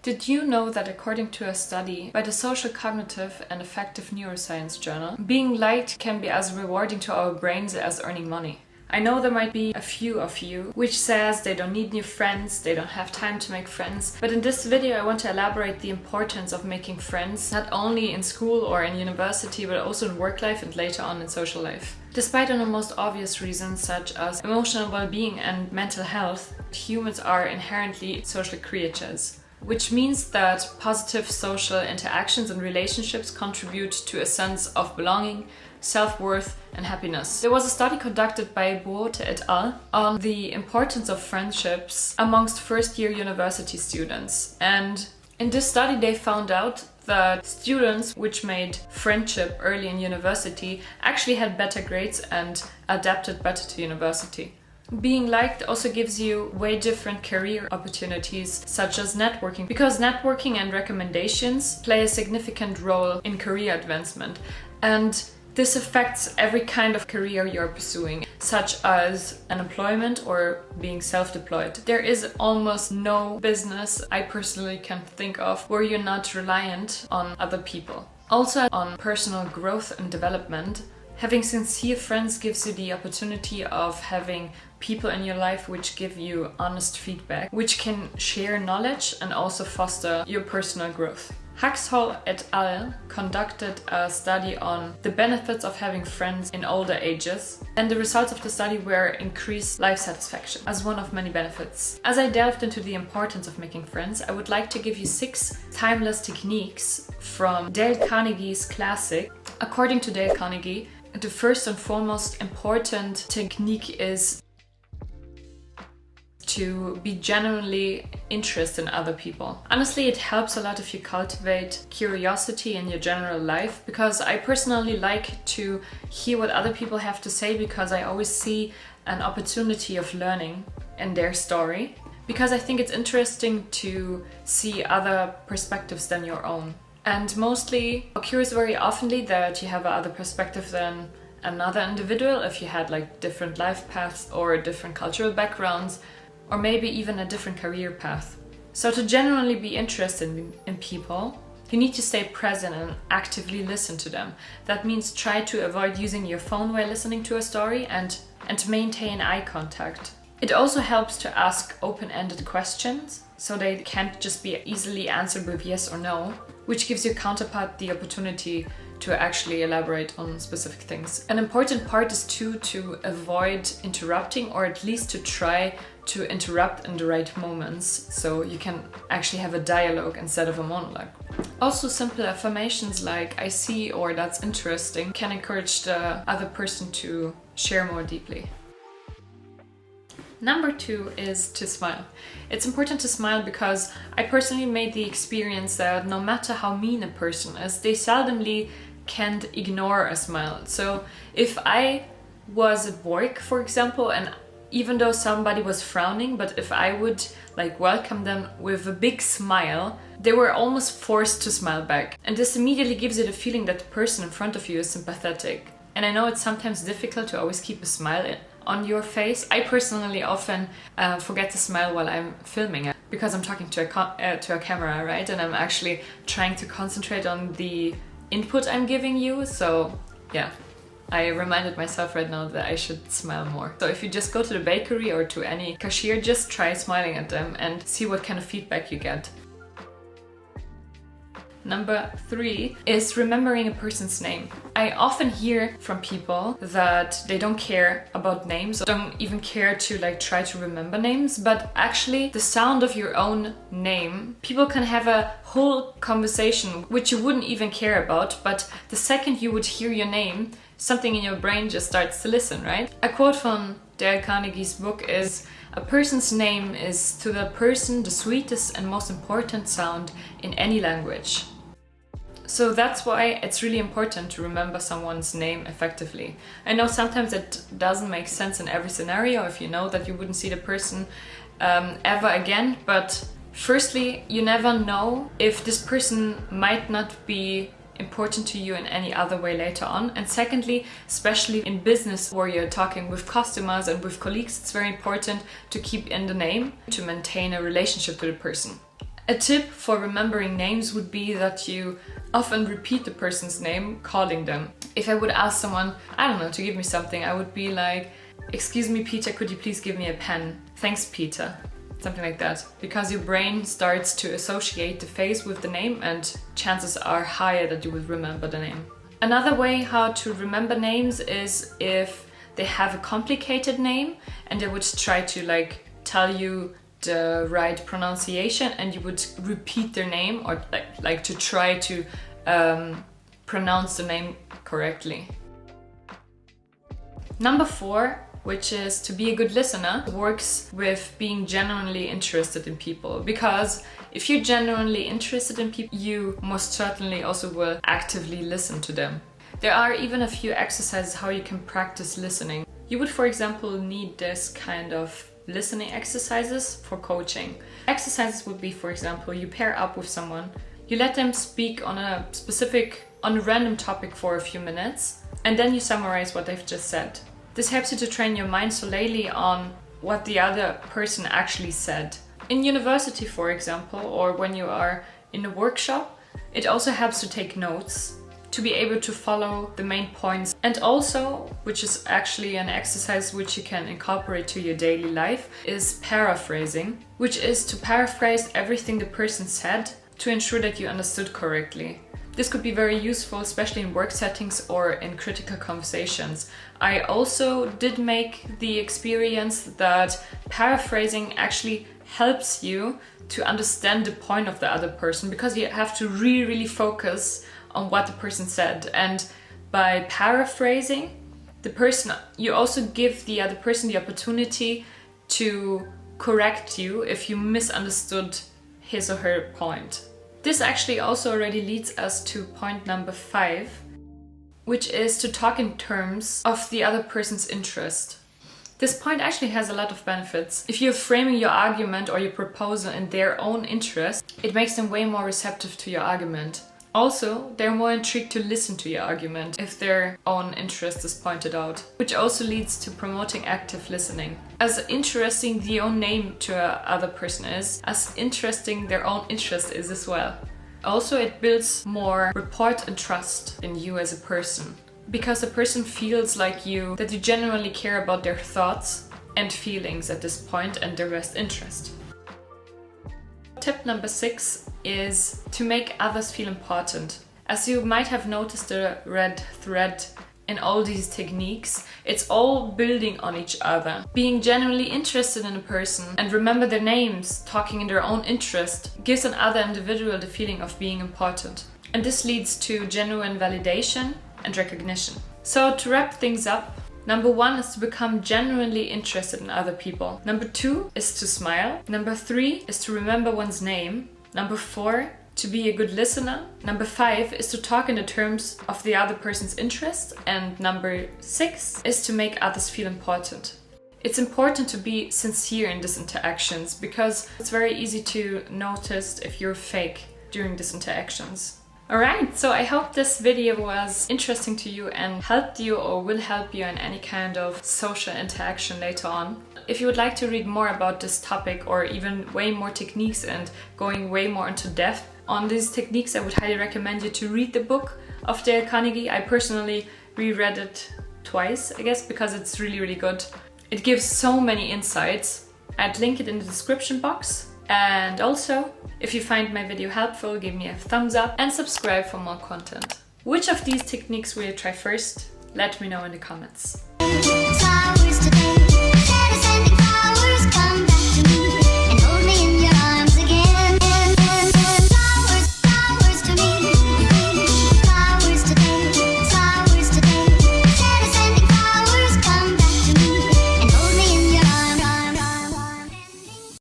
Did you know that according to a study by the Social Cognitive and Affective Neuroscience Journal, being liked can be as rewarding to our brains as earning money? I know there might be a few of you which says they don't need new friends, they don't have time to make friends, but in this video I want to elaborate the importance of making friends, not only in school or in university, but also in work life and later on in social life. Despite on the most obvious reasons such as emotional well-being and mental health, humans are inherently social creatures, which means that positive social interactions and relationships contribute to a sense of belonging, self-worth and happiness. There was a study conducted by Buote et al. On the importance of friendships amongst first-year university students. And in this study they found out that students which made friendship early in university actually had better grades and adapted better to university. Being liked also gives you way different career opportunities, such as networking, because networking and recommendations play a significant role in career advancement. And this affects every kind of career you're pursuing, such as unemployment or being self-deployed. There is almost no business I personally can think of where you're not reliant on other people. Also on personal growth and development, having sincere friends gives you the opportunity of having people in your life which give you honest feedback, which can share knowledge and also foster your personal growth. Haxhall et al. Conducted a study on the benefits of having friends in older ages, and the results of the study were increased life satisfaction as one of many benefits. As I delved into the importance of making friends, I would like to give you 6 timeless techniques from Dale Carnegie's classic. According to Dale Carnegie, the first and foremost important technique is to be genuinely interested in other people. Honestly, it helps a lot if you cultivate curiosity in your general life, because I personally like to hear what other people have to say, because I always see an opportunity of learning in their story, because I think it's interesting to see other perspectives than your own. And mostly occurs very oftenly that you have another perspective than another individual if you had like different life paths or different cultural backgrounds, or maybe even a different career path. So to genuinely be interested in people, you need to stay present and actively listen to them. That means try to avoid using your phone while listening to a story and maintain eye contact. It also helps to ask open-ended questions, so they can't just be easily answered with yes or no, which gives your counterpart the opportunity to actually elaborate on specific things. An important part is to avoid interrupting, or at least to try to interrupt in the right moments, so you can actually have a dialogue instead of a monologue. Also, simple affirmations like "I see" or "that's interesting" can encourage the other person to share more deeply. Number 2 is to smile. It's important to smile because I personally made the experience that no matter how mean a person is, they seldomly can't ignore a smile. So if I was at work, for example, and even though somebody was frowning, but if I would like welcome them with a big smile, they were almost forced to smile back. And this immediately gives you the feeling that the person in front of you is sympathetic. And I know it's sometimes difficult to always keep a smile on your face. I personally often forget to smile while I'm filming it, because I'm talking to a camera, right? And I'm actually trying to concentrate on the input I'm giving you. So yeah, I reminded myself right now that I should smile more. So if you just go to the bakery or to any cashier, just try smiling at them and see what kind of feedback you get. Number 3 is remembering a person's name. I often hear from people that they don't care about names, or don't even care to like try to remember names, but actually the sound of your own name, people can have a whole conversation which you wouldn't even care about, but the second you would hear your name, something in your brain just starts to listen, right? A quote from Dale Carnegie's book is, "A person's name is to the person the sweetest and most important sound in any language." So that's why it's really important to remember someone's name effectively. I know sometimes it doesn't make sense in every scenario if you know that you wouldn't see the person ever again, but firstly, you never know if this person might not be important to you in any other way later on. And secondly, especially in business where you're talking with customers and with colleagues, it's very important to keep in the name to maintain a relationship to the person. A tip for remembering names would be that you often repeat the person's name, calling them. If I would ask someone, I don't know, to give me something, I would be like, "Excuse me, Peter, could you please give me a pen? Thanks, Peter." Something like that. Because your brain starts to associate the face with the name, and chances are higher that you will remember the name. Another way how to remember names is if they have a complicated name and they would try to like tell you the right pronunciation, and you would repeat their name, or like to try to pronounce the name correctly. Number 4, which is to be a good listener, works with being genuinely interested in people. Because if you're genuinely interested in people, you most certainly also will actively listen to them. There are even a few exercises how you can practice listening. You would, for example, need this kind of listening exercises for coaching. Exercises would be, for example, you pair up with someone, you let them speak on a random topic for a few minutes, and then you summarize what they've just said. This helps you to train your mind solely on what the other person actually said. In university, for example, or when you are in a workshop, it also helps to take notes, to be able to follow the main points. And also, which is actually an exercise which you can incorporate to your daily life, is paraphrasing, which is to paraphrase everything the person said to ensure that you understood correctly. This could be very useful, especially in work settings or in critical conversations. I also did make the experience that paraphrasing actually helps you to understand the point of the other person, because you have to really focus on what the person said. And by paraphrasing the person, you also give the other person the opportunity to correct you if you misunderstood his or her point. This actually also already leads us to point number 5, which is to talk in terms of the other person's interest. This point actually has a lot of benefits. If you're framing your argument or your proposal in their own interest, it makes them way more receptive to your argument. Also, they're more intrigued to listen to your argument if their own interest is pointed out, which also leads to promoting active listening. As interesting the own name to another person is, as interesting their own interest is as well. Also, it builds more rapport and trust in you as a person, because the person feels like you, that you genuinely care about their thoughts and feelings at this point and their best interest. Tip number 6 is to make others feel important. As you might have noticed the red thread in all these techniques, it's all building on each other. Being genuinely interested in a person and remember their names, talking in their own interest, gives another individual the feeling of being important. And this leads to genuine validation and recognition. So to wrap things up, number 1 is to become genuinely interested in other people. Number 2 is to smile. Number 3 is to remember one's name. Number 4, to be a good listener. Number 5 is to talk in the terms of the other person's interest. And number 6 is to make others feel important. It's important to be sincere in these interactions, because it's very easy to notice if you're fake during these interactions. Alright, so I hope this video was interesting to you and helped you or will help you in any kind of social interaction later on. If you would like to read more about this topic, or even way more techniques and going way more into depth on these techniques, I would highly recommend you to read the book of Dale Carnegie. I personally reread it twice, I guess, because it's really good. It gives so many insights. I'd link it in the description box. And also, if you find my video helpful, give me a thumbs up and subscribe for more content. Which of these techniques will you try first? Let me know in the comments.